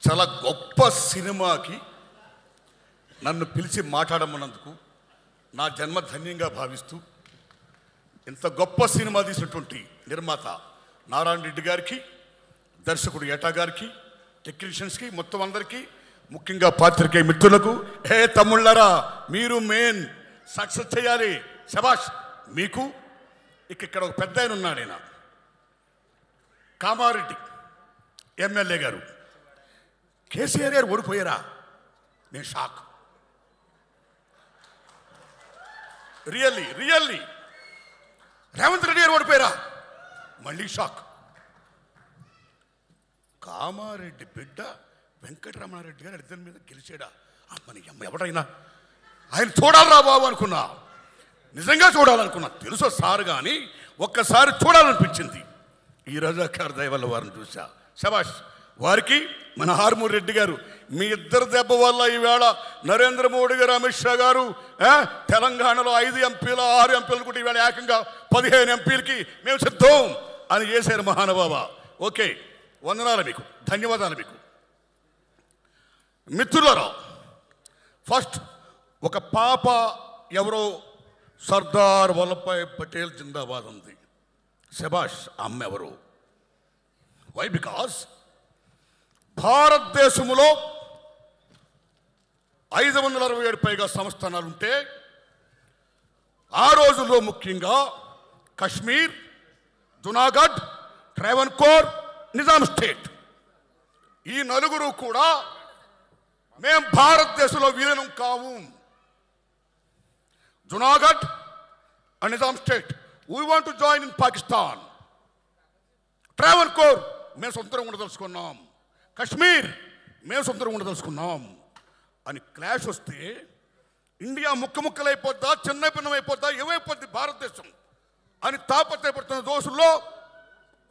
చాలా గొప్ప సినిమాకి నన్ను పిలిచి మాట్లాడమన్నందుకు నా జన్మ ధన్యంగా భావిస్తూ ఇంత గొప్ప సినిమా తీసినటువంటి నిర్మాత నారాయణ రెడ్డి గారికి, దర్శకుడు ఏటా గారికి, టెక్నీషియన్స్కి, మొత్తం అందరికీ, ముఖ్యంగా పాత్రికేయ మిత్రులకు, హే తమ్ముళ్ళారా మీరు మెయిన్ సక్సెస్ చేయాలి, శబాష్ మీకు. ఇక్కడ ఒక పెద్ద ఆయన ఉన్నాడు, ఆయన కామారెడ్డి ఎమ్మెల్యే గారు. కేసీఆర్ గారు ఓడిపోయారా? నేను షాక్. రియల్లీ రేవంత్ రెడ్డి గారు ఓడిపోయారా? మళ్ళీ షాక్. కామారెడ్డి బిడ్డ వెంకటరమణారెడ్డి గారు ఇద్దరి మీద గెలిచాడా? అమ్మని అమ్మ ఎవడైనా ఆయన చూడాలరా బాబు అనుకున్నా, నిజంగా చూడాలనుకున్నా. తెలుసో సార్ కానీ ఒక్కసారి చూడాలనిపించింది. ఈ రజాకార్ దయ వల్ల వారిని చూసా. శబాష్ వారికి. మన హార్మూర్ రెడ్డి గారు, మీ ఇద్దరు దెబ్బ వల్ల ఈవేళ నరేంద్ర మోడీ గారు, అమిత్ షా గారు తెలంగాణలో 5 ఎంపీలు 6 ఎంపీలు కూడా ఈవేళ ఏకంగా 15 ఎంపీలకి మేము సిద్ధం అని చేశారు మహానుభావ. ఓకే, వందనాలు మీకు, ధన్యవాదాలు మీకు. మిత్రులారా, ఫస్ట్ ఒక పాప ఎవరో సర్దార్ వల్లభాయ్ పటేల్ జిందాబాద్ ఉంది. శబాష్. అమ్మ ఎవరు? వై? బికాస్ భారతదేశంలో 567 పైగా సంస్థానాలుంటే ఆ రోజుల్లో ముఖ్యంగా కశ్మీర్, జునాగఢ్, ట్రావెన్కోర్, నిజాం స్టేట్, ఈ నలుగురు కూడా మేం భారతదేశంలో విలీనం కావు. Junagadh and Nizam state, we want to join in Pakistan. Travancore మేము సొంతంగా ఉండదలుచుకున్నాం. కశ్మీర్ మేము సొంతంగా ఉండదలుచుకున్నాం అని క్లాష్ వస్తే ఇండియా ముక్కలైపోద్దా, చిన్న భిన్నమైపోద్దా, ఏమైపోద్ది భారతదేశం అని తాపత్రయపడుతున్న దోషుల్లో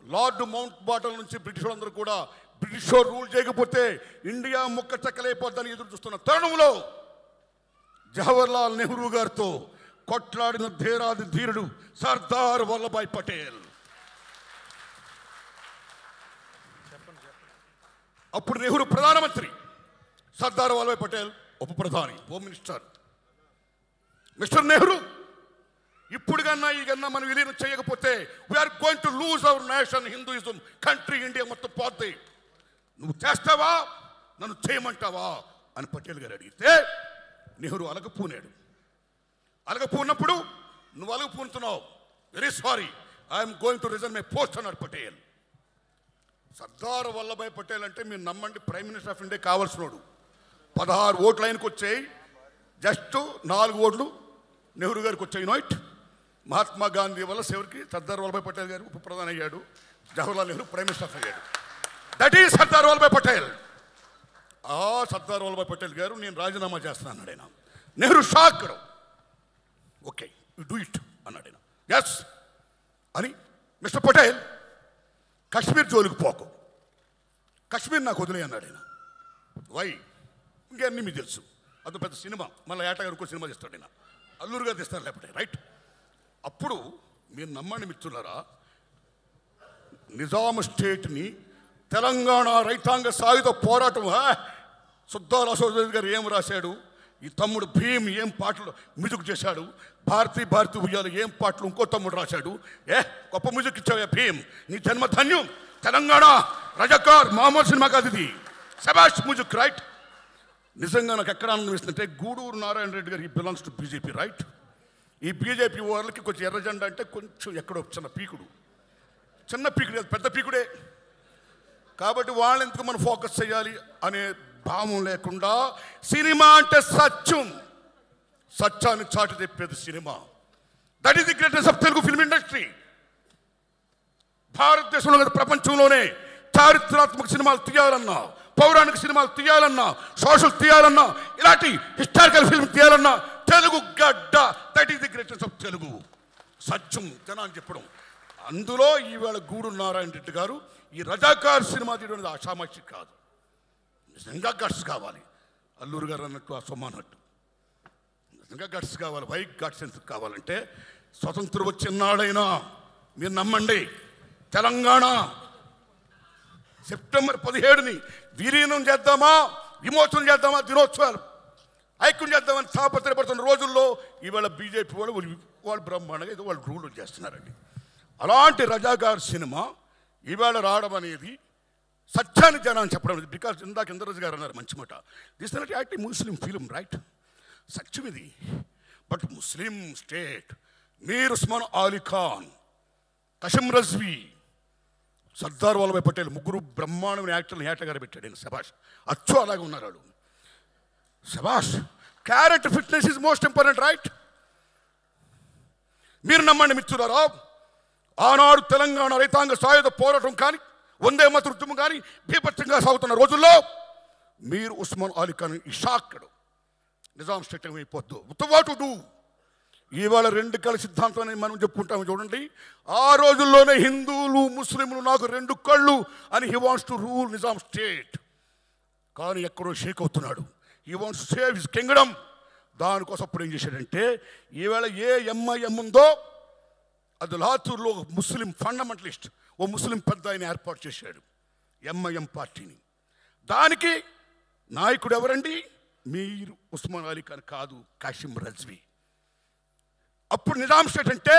లార్డ్ మౌంట్ బాటన్ నుంచి బ్రిటిష్ వాళ్ళందరూ కూడా బ్రిటిష్ రూల్ చేయకపోతే ఇండియా ముక్క చెక్కలైపోద్దని ఎదురు చూస్తున్న తరుణంలో జవహర్లాల్ నెహ్రూ గారితో కొట్లాడిన ధీరాది ధీరుడు సర్దార్ వల్లభాయ్ పటేల్. అప్పుడు నెహ్రూ ప్రధానమంత్రి, సర్దార్ వల్లభాయ్ పటేల్ ఉప ప్రధాని, హోమ్ మినిస్టర్. మిస్టర్ నెహ్రూ, ఇప్పుడు కన్నా ఈ కన్నా మనం విలీనం చేయకపోతే we are going to lose our nation, Hinduism country, India మొత్తం పోతే. నువ్వు చేస్తావా, నన్ను చేయమంటావా అని పటేల్ గారు అడిగితే నెహ్రూ అలగపూనాడు. అలగపూనప్పుడు నువ్వు అలగపూనుతున్నావు, very sorry, I'm going to resign my post అన్నాడు పటేల్. సర్దార్ వల్లభాయ్ పటేల్ అంటే మీరు నమ్మండి, ప్రైమ్ మినిస్టర్ ఆఫ్ ఇండియా కావాల్సినోడు. 16 ఓట్లు ఆయనకు వచ్చాయి, జస్ట్ 4 ఓట్లు నెహ్రూ గారికి వచ్చాయి. నోట్ మహాత్మా గాంధీ వల్ల చివరికి సర్దార్ వల్లభాయ్ పటేల్ గారు ఉప ప్రధాని అయ్యాడు, జవహర్లాల్ నెహ్రూ ప్రైమ్ మినిస్టర్ అయ్యాడు. That is Sardar Vallabhbhai Patel. ఆ సర్దార్ వల్లభాయ్ పటేల్ గారు నేను రాజీనామా చేస్తాను అన్నాడు ఆయన. Nehru shock. Okay, you do it అన్నాడు ఆయన. ఎస్ అని, మిస్టర్ పటేల్ కశ్మీర్ జోలికి పోకు, కశ్మీర్ నాకు వదిలే అన్నాడు ఆయన. వై? ఇంకన్నీ మీకు తెలుసు, అదో పెద్ద సినిమా, మళ్ళీ ఏటా గారికి సినిమా తీస్తాడు ఆయన, అల్లూరుగా తీస్తారు లేకపోతే, రైట్? అప్పుడు మీరు నమ్మండి మిత్రులారా, నిజాం స్టేట్ని తెలంగాణ రైతాంగ సాయుధ పోరాటం, సుద్దాల అశోక్ గారు ఏం రాశాడు, ఈ తమ్ముడు భీమ్ ఏం పాటలు మ్యూజిక్ చేశాడు, భారతీ ఉయ్యాలు ఏం పాటలు ఇంకో తమ్ముడు రాశాడు. గొప్ప మ్యూజిక్ ఇచ్చావే భీమ్, నీ జన్మ ధన్యం. తెలంగాణ రజాకార్ మామూలు సినిమా కాదు ఇది, శబాష్ మ్యూజిక్, రైట్? నిజంగా నాకు ఎక్కడ ఆనందం ఇస్తుందంటే, గూడూరు నారాయణ రెడ్డి గారు, ఈ బిలాంగ్స్ టు బీజేపీ, రైట్? ఈ బీజేపీ వాళ్ళకి కొంచెం ఎర్ర జెండా అంటే కొంచెం ఎక్కడో చిన్న పీకుడు పెద్ద పీకుడే. కాబట్టి వాళ్ళెందుకు మనం ఫోకస్ చేయాలి అనే భావం లేకుండా, సినిమా అంటే సత్యం, సత్యాన్ని చాటి తెప్పేది సినిమా. That is the greatest of Telugu film industry. భారతదేశంలో కదా ప్రపంచంలోనే చారిత్రాత్మక సినిమాలు తీయాలన్నా, పౌరాణిక సినిమాలు తీయాలన్నా, సోషల్ తీయాలన్నా, ఇలాంటి హిస్టారికల్ ఫిల్మ్ తీయాలన్నా తెలుగు గడ్డ. That is the greatest of Telugu. సత్యం జనాన్ని చెప్పడం. అందులో ఈవేళ గూడూరు నారాయణ రెడ్డి గారు ఈ రజాకార్ సినిమా తీయడం అనేది ఆషామాషి కాదు, నిజంగా గట్స్ కావాలి. అల్లూరు గారు అన్నట్టు, ఆ సొమ్మ అన్నట్టు నిజంగా గట్స్ కావాలి. వై గట్స్ ఎందుకు కావాలంటే, స్వతంత్రం వచ్చినాడైనా మీరు నమ్మండి, తెలంగాణ సెప్టెంబర్ 17ని విలీనం చేద్దామా, విమోచన చేద్దామా, దినోత్సవాలు ఐక్యం చేద్దామని తాపత్రయపడుతున్న రోజుల్లో ఇవాళ బీజేపీ వాళ్ళు బ్రహ్మాండంగా ఏదో వాళ్ళు రూల్ చేస్తున్నారండి. అలాంటి రజాకార్ సినిమా ఇవాళ రావడం అనేది సత్యాన్ని జనాన్ని చెప్పడం. బికాజ్ ఇందాక ఇంద్రరాజు గారు అన్నారు మంచి మాట, this not active Muslim film, right? సత్యం ఇది. But Muslim state Mir Osman Ali Khan, Qasim Razvi, Sardar Vallabhbhai Patel ముగ్గురు బ్రహ్మాండమైన యాక్టర్లు ఏటగారు పెట్టాడు. నేను శబాష్, అచ్చు అలాగే ఉన్నారు వాళ్ళు. శబాష్. Character fitness is most important, right? మీరు నమ్మండి మిత్రులారా, ఆనాడు తెలంగాణ రైతాంగ సాయుధ పోరాటం కానీ, వందే మాతరం ఉద్యమం కానీ బీభత్సంగా సాగుతున్న రోజుల్లో మీర్ ఉస్మాన్ అలీ ఖాన్ ఈ షాక్డ్ నిజాం స్టేట్ అయిపోద్దు వాట్ టు డూ. ఇవాళ రెండు కళ్ళ సిద్ధాంతం అని మనం చెప్పుకుంటాము చూడండి. ఆ రోజుల్లోనే హిందువులు ముస్లింలు నాకు రెండు కళ్ళు అని he wants to rule Nizam state. కానీ ఎక్కడో షేక్ అవుతున్నాడు. He wants to save his Kingdom. దానికోసం అప్పుడు ఏం చేశాడంటే, ఈవేళ ఏ ఎంఐఎం ఉందో అది లాతూర్లో ముస్లిం ఫండమెంటలిస్ట్ ఓ ముస్లిం పెద్ద ఆయన ఏర్పాటు చేశాడు ఎంఐఎం పార్టీని. దానికి నాయకుడు ఎవరండి? మీర్ ఉస్మాన్ అలీ ఖాన్ కాదు, కాసిం రజ్వీ. అప్పుడు నిజాం స్టేట్ అంటే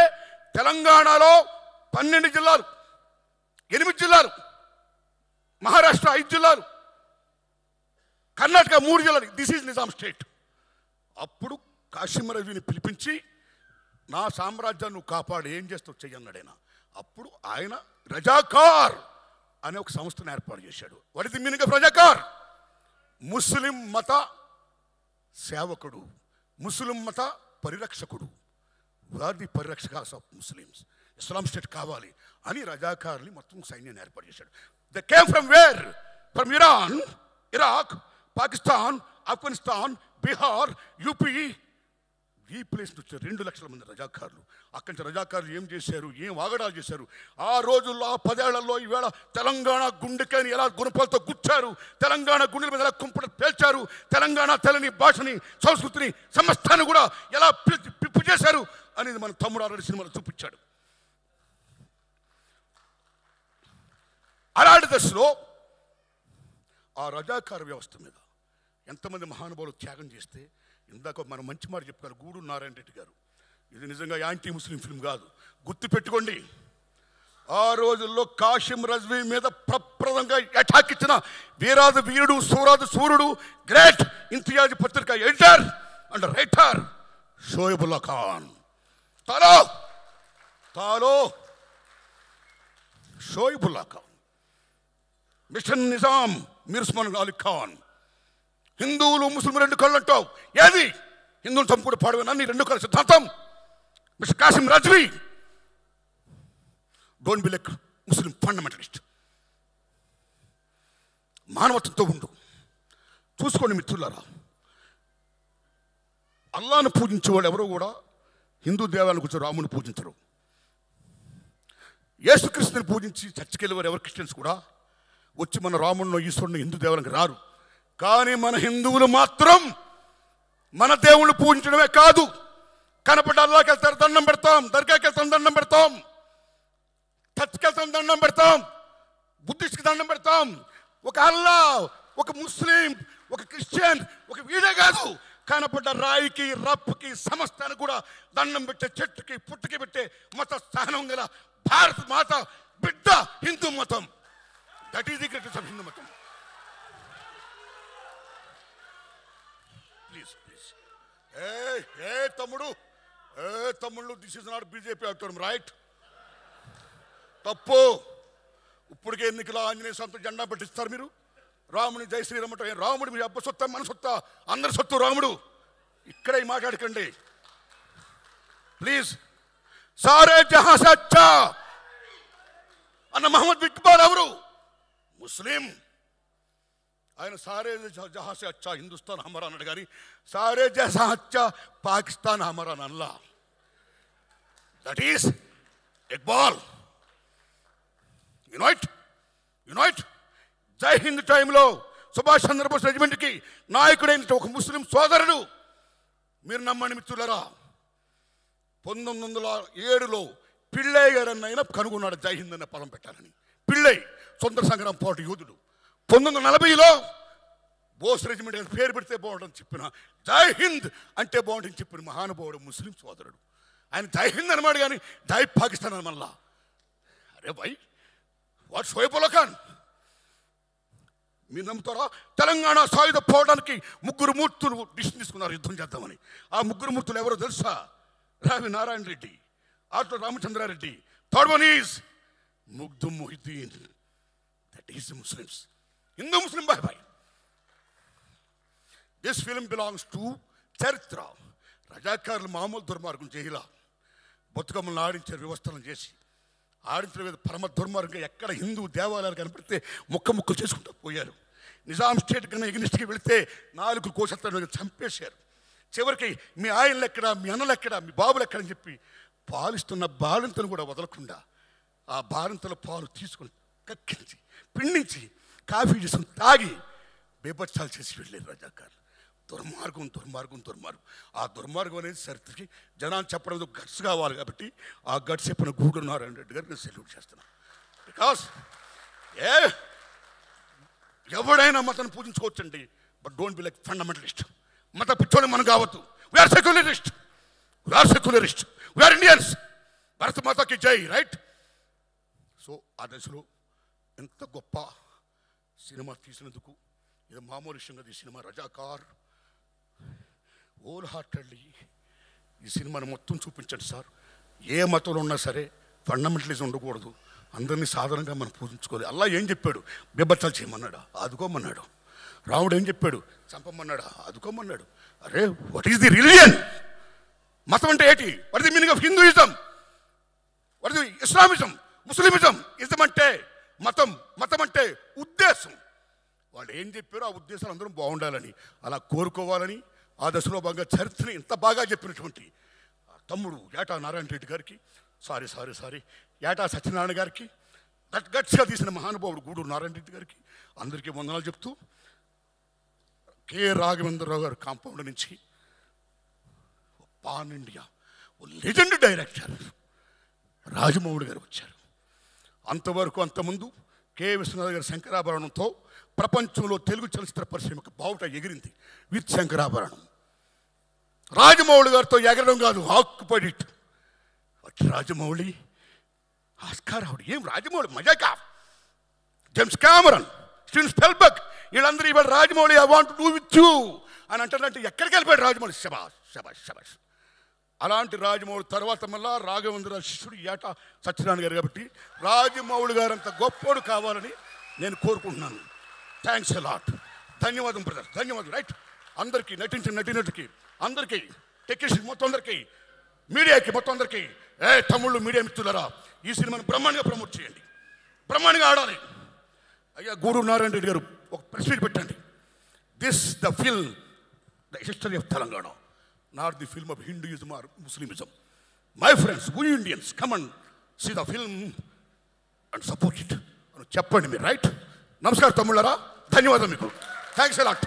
తెలంగాణలో 12 జిల్లాలు, 8 జిల్లాలు, మహారాష్ట్ర 5 జిల్లాలు, కర్ణాటక 3 జిల్లాలు. This is Nizam state. అప్పుడు కాసిం రజ్వీని పిలిపించి నా సామ్రాజ్యాన్ని నువ్వు కాపాడు, ఏం చేస్తావు చెయ్యన్నాడు ఆయన. అప్పుడు ఆయన రజాకార్ అనే ఒక సంస్థను ఏర్పాటు చేశాడు. What is the meaning of Razakar? ముస్లిం మత సేవకుడు, ముస్లిం మత పరిరక్షకుడు. వారి పరిరక్షకాస్ ఆఫ్ ముస్లిమ్స్. ఇస్లాం స్టేట్ కావాలి అని రజాకార్ని మొత్తం సైన్యాన్ని ఏర్పాటు చేశాడు. They came from where? From Iran, Iraq, Pakistan, Afghanistan, Bihar, UP. ఈ ప్లేస్ నుంచి 2 లక్షల మంది రజాకారులు. అక్కడి నుంచి రజాకారులు ఏం చేశారు, ఏం వాగడాలు చేశారు. ఆ రోజుల్లో, ఆ 10 ఏళ్లలో ఈవేళ తెలంగాణ గుండెకాయని ఎలా గుణపాలతో గుచ్చారు, తెలంగాణ గుండెల మీద ఎలా కుంపట పేల్చారు, తెలంగాణ తెలని భాషని, సంస్కృతిని, సమస్తాన్ని కూడా ఎలా పిప్పు చేశారు అనేది మన తమ్ముడు ఆల్రెడీ సినిమాలో చూపించాడు. అలాంటి దశలో ఆ రజాకార వ్యవస్థ మీద ఎంతమంది మహానుభావులు త్యాగం చేస్తే, ఇందాక మనం మంచి మాట చెప్పారు గూడూరు నారాయణ రెడ్డి గారు, ఇది నిజంగా యాంటీ ముస్లిం ఫిల్మ్ కాదు, గుర్తుపెట్టుకోండి. ఆ రోజుల్లో కాసిం రజ్వీ మీద ప్రప్రదంగా అటాక్ ఇచ్చిన వీరాది వీరుడు, సూరాది సూర్యుడు, గ్రేట్ ఇంతియాజ్ పత్రిక editor and writer Shoebullah Khan. తాలో షోయబుల్లా ఖాన్, మిషన్ నిజాం మీర్ ఉస్మాన్ అలీ ఖాన్. హిందువులు ముస్లింలు 2 కళ్ళు అంటావు, ఏది? హిందువులు చంపుడు పాడవేనా నీ 2 కళ్ళ సిద్ధాంతం? Mister Qasim Razvi, don't be like Muslim fundamentalist. మానవత్వంతో ఉండు. చూసుకోండి మిత్రులారా, అల్లాను పూజించే వాళ్ళు ఎవరో కూడా హిందూ దేవాలయానికి వచ్చి రాముని పూజించరు. యేసుక్రీస్తుని పూజించి చర్చికి వెళ్ళేవారు ఎవరు క్రిస్టియన్స్ కూడా వచ్చి మన రాముడిని, ఈశ్వరుని హిందూ దేవాలయానికి రారు. కానీ మన హిందువులు మాత్రం మన దేవుళ్ళు పూజించడమే కాదు, కనపడ్డ అల్లాకి వెళ్తారు దండం పెడతాం, దర్గాకి వెళ్తాం దండం పెడతాం, చర్చికి వెళ్తాం దండం పెడతాం, బుద్ధిస్ట్కి దండం పెడతాం. ఒక అల్లా, ఒక ముస్లిం, ఒక క్రిస్టియన్, ఒక వీడే కాదు, కనపడ్డ రాయికి, రప్పుకి, సమస్తానికి కూడా దండం పెట్టే, చెట్టుకి పుట్టుకి పెట్టే మత సహనం గల భారత మాత బిడ్డ హిందూ మతం. That is the greatest of Hindu మతం. ప్లీజ్ ప్లీజ్ తమ్ముళ్ళు, దిస్ ఇస్ నాట్ బీజేపీ అవుతాం, రైట్? తప్పు. ఇప్పటికే ఎన్నికల ఆంజనేయ స్వామితో జెండా పెట్టిస్తారు మీరు. రాముని జై శ్రీరామ్ అంటే రాముడు మీ అబ్బ సొత్తా, మన సొత్తా, అందరి సొత్తు రాముడు. ఇక్కడే మాట్లాడకండి ప్లీజ్. సారే జహా సే అచ్చా అన్న మహమ్మద్ ఇక్బాల్ ఎవరు? ముస్లిం. ఆయన సారే జహా సే అచ్చా హిందుస్థాన్ హమారా అన్నాడు, కానీ సారే జహా అచ్చా పాకిస్తాన్ హమారా Allah. That is Iqbal. Unite. జై హింద్ టైంలో సుభాష్ చంద్రబోస్ రెజిమెంట్కి నాయకుడైన ఒక ముస్లిం సోదరుడు, మీరు నమ్మండి మిత్రులరా, 1907లో పిళ్ళై గారు అన్న ఆయన కనుగొన్నాడు జై హింద్ అనే పదం పెట్టాలని. పిళ్ళై స్వతంత్ర సంగ్రామ పోరాట యోధుడు. 1940లో బోస్ రెజిమెంట్ పేరు పెడితే బాగుంటుందని చెప్పిన, జై హింద్ అంటే బాగుంటుందని చెప్పిన మహానుభావుడు ముస్లిం సోదరుడు. ఆయన జై హింద్ అనమాడు కానీ జై పాకిస్తాన్ అని మళ్ళా. అరే భాయ్, వాడు షోయబుల్లా ఖాన్. మీరు నమ్ముతారా? తెలంగాణ సాయుధ పోవడానికి 3 మూర్తులు డిసిషన్ తీసుకున్నారు యుద్ధం చేద్దామని. ఆ 3 మూర్తులు ఎవరో తెలుసా? రావి నారాయణ రెడ్డి, ఆటో Ramachandra Reddy, third one is Makhdoom Mohiuddin. That is the Muslims. Hindu Muslim బాయ్ బాయ్. దిస్ ఫిల్మ్ బిలాంగ్స్ టు చరిత్ర. రజాకారులు మామూలు దుర్మార్గం చేయాల, బతుకమ్మలను ఆడించారు వ్యవస్థలను చేసి. ఆడించిన మీద పరమ దుర్మార్గంగా ఎక్కడ హిందూ దేవాలయాలు కనపడితే ముక్కలు చేసుకుంటూ పోయారు. నిజాం స్టేట్ కన్నా ఎగ్నిస్ట్కి వెళితే 4 కోసత్తాను చంపేశారు. చివరికి మీ ఆయనలు ఎక్కడ, మీ అన్నలు ఎక్కడ, మీ బాబులు ఎక్కడ అని చెప్పి పాలిస్తున్న బాలింతను కూడా వదలకుండా ఆ బాలింతల పాలు తీసుకుని కక్కించి పిండించి కాఫీ చేసుకుని తాగి బేబచ్చాలు చేసి వెళ్ళారు రజాకారులు. దుర్మార్గం దుర్మార్గం దుర్మార్గం. ఆ దుర్మార్గం అనేది చరిత్రకి జనాలు చెప్పడం గట్స్ కావాలి కాబట్టి ఆ గట్స్ చెప్పిన గూడూరు నారాయణ రెడ్డి గారికి నేను సెల్యూట్ చేస్తున్నాను. బికాస్ ఎవడైనా మతాన్ని పూజించుకోవచ్చండి, but don't be like fundamentalist. మత పిచ్చోళ్ళు మనం కావద్దు. We are secularist, we are Indians. భారత మాతకి జై, రైట్? సో ఆ దశలో ఎంత గొప్ప సినిమా తీసినందుకు, ఇది మామూలు విషయంగా ఈ సినిమా రజాకార్ హోల్ హార్టెడ్లీ ఈ సినిమాని మొత్తం చూపించండి సార్. ఏ మతంలో ఉన్నా సరే ఫండమెంటలిజం ఉండకూడదు, అందరినీ సాధారణంగా మనం పూజించుకోవాలి. అల్లా ఏం చెప్పాడు? బేబచ్చాలు చేయమన్నాడా? ఆదుకోమన్నాడు. రాముడు ఏం చెప్పాడు? చంపమన్నాడా? ఆదుకోమన్నాడు. అరే, వాట్ ఈస్ ది రిలిజియన్? మతం అంటే ఏంటి? What is the meaning of Hinduism? What is the Islamism, Muslimism? Ism అంటే మతం, మతం అంటే ఉద్దేశం. వాళ్ళు ఏం చెప్పారో ఆ ఉద్దేశాలు అందరం బాగుండాలని, అలా కోరుకోవాలని ఆ దశలో భాగంగా చరిత్రని ఇంత బాగా చెప్పినటువంటి తమ్ముడు ఏటా నారాయణ రెడ్డి గారికి, సారీ ఏటా సత్యనారాయణ గారికి, గట్స్గా తీసిన మహానుభావుడు గూడూరు నారాయణ రెడ్డి గారికి అందరికీ వందనాలు చెప్తూ, కె రాఘవేంద్రరావు గారు కాంపౌండ్ నుంచి pan India legend director Rajamouli గారు వచ్చారు. అంతవరకు అంతకుముందు కె విశ్వనాథ్ గారి శంకరాభరణంతో ప్రపంచంలో తెలుగు చలచిత్ర పరిశ్రమకు బావుట ఎగిరింది. విత్ శంకరాభరణం రాజమౌళి గారితో ఎగరడం కాదు, occupied it. Rajamouli Oscar award. ఏం రాజమౌళి మజాకా? జేమ్స్ కెమెరన్, స్టీవెన్ స్పిల్బర్గ్ వీళ్ళందరూ ఇవాళ Rajamouli I want do with you అని అంటారంటే ఎక్కడికి వెళ్ళిపోయాడు రాజమౌళి? శబాష్ శబాష్ శబాష్. అలాంటి రాజమౌళి తర్వాత మళ్ళా రాఘవేంద్ర శిష్యుడు ఏటా సత్యనారాయణ గారు. కాబట్టి రాజమౌళి గారు అంత గొప్పోడు కావాలని నేను కోరుకుంటున్నాను. Thanks a lot. ధన్యవాదం బ్రదర్, ధన్యవాదం. రైట్, అందరికీ నటించిన నటినటికి, అందరికీ టెక్నీషియన్ మొత్తం అందరికీ, మీడియాకి మొత్తం అందరికీ, తమ్ముళ్ళు మీడియా మిత్రులరా, ఈ సినిమాను బ్రహ్మాండంగా ప్రమోట్ చేయండి, బ్రహ్మాండంగా ఆడాలి. అయ్యా గూడూరు నారాయణ రెడ్డి గారు ఒక ప్రెస్ మీట్ పెట్టండి. This the film the history of Telangana, not the film of Hinduism or Muslimism. My friends, we Indians, come and see the film and support it అని చెప్పండి మీరు. రైట్? నమస్కారం తమ్ముళ్ళరా, ధన్యవాదం మీకు. Thanks a lot.